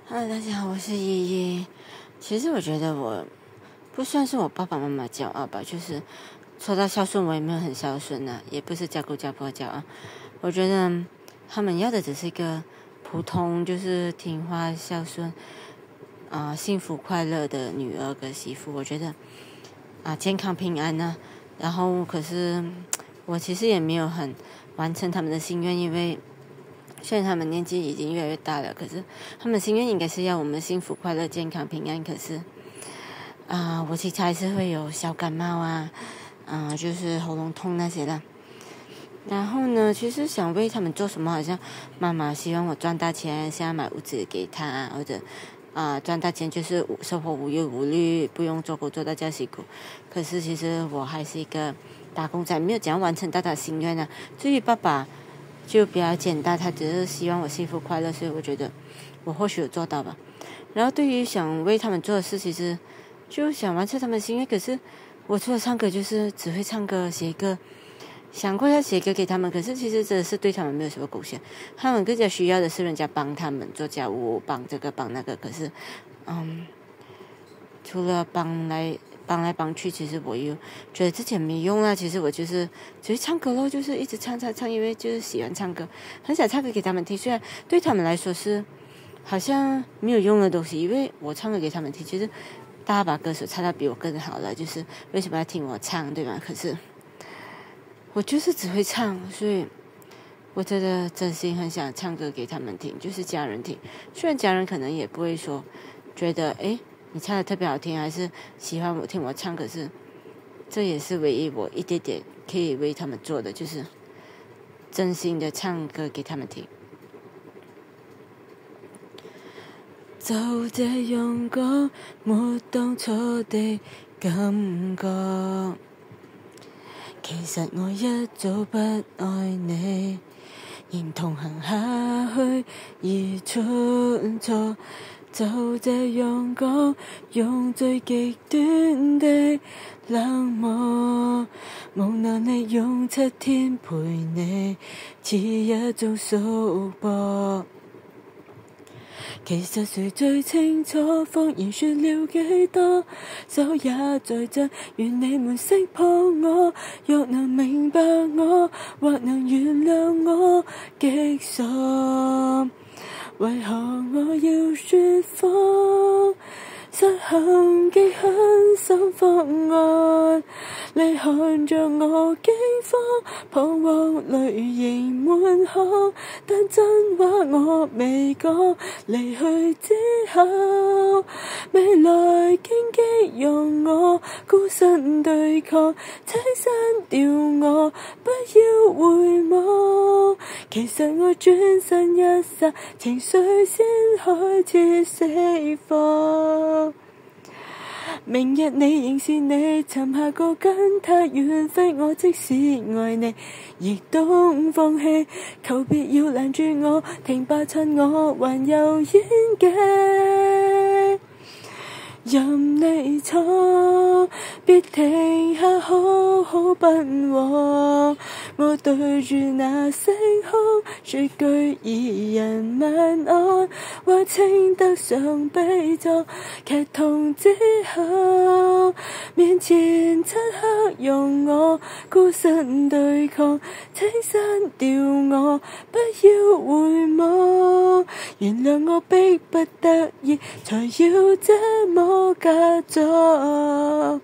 Hello，大家好，我是依依。其实我觉得我不算是我爸爸妈妈骄傲吧，就是说到孝顺，我也没有很孝顺啊，也不是家公家婆骄傲。我觉得他们要的只是一个普通，就是听话、孝顺、幸福快乐的女儿跟媳妇。我觉得健康平安啊。然后可是我其实也没有很完成他们的心愿，因为虽然他们年纪已经越来越大了，可是他们心愿应该是要我们幸福快乐健康平安。可是我其实还是会有小感冒就是喉咙痛那些的。然后呢，其实想为他们做什么，好像妈妈希望我赚大钱，现在买屋子给他，或者赚大钱就是生活无忧无虑，不用做工做到这样辛苦。可是其实我还是一个打工仔，没有怎样完成到他的心愿啊。至于爸爸就比较简单，他只是希望我幸福快乐，所以我觉得我或许有做到吧。然后对于想为他们做的事，其实就想完成他们的心愿。可是我除了唱歌，就是只会唱歌、写歌。想过要写歌给他们，可是其实真的是对他们没有什么贡献。他们更加需要的是人家帮他们做家务，帮这个帮那个。可是，除了帮来帮去，其实我又觉得自己没用啊。其实我就是只会唱歌咯，就是一直唱，因为就是喜欢唱歌，很想唱歌给他们听。虽然对他们来说是好像没有用的东西，因为我唱歌给他们听，其实大家把歌手唱到比我更好了，就是为什么要听我唱，对吧？可是我就是只会唱，所以我真的真心很想唱歌给他们听，就是家人听。虽然家人可能也不会说觉得你唱的特别好听，还是喜欢我听我唱，可是这也是唯一我一点点可以为他们做的，就是真心的唱歌给他们听。就這樣講，沒當初的感覺。其實我一早不愛你，仍同行下去而出錯。就這樣講，用最極端的冷漠，無能力用7天陪你，似一種束縛。其實誰最清楚，謊言說了幾多，手也在震，願你們識破我。若能明白我，或能原諒我，極傻。為何我要說謊？失衡既狠心方案，你看着我驚慌，彷徨淚盈滿腔，但真話我未講。離去之後，未來荊棘用我孤身對抗，請刪掉我，不要回望。其實我轉身一剎，情緒先開始釋放。明日你仍是你，尋下個跟他遠飛，我即使愛你，亦都放棄。求別要攔住我，停吧，趁我還有演技。任你錯，別停下，好好奔往。我對住那星空說句二人晚安，或稱得上悲壯。劇痛之後，面前漆黑用我孤身對抗，請刪掉我，不要回望。原諒我迫不得已，才要這麼假作。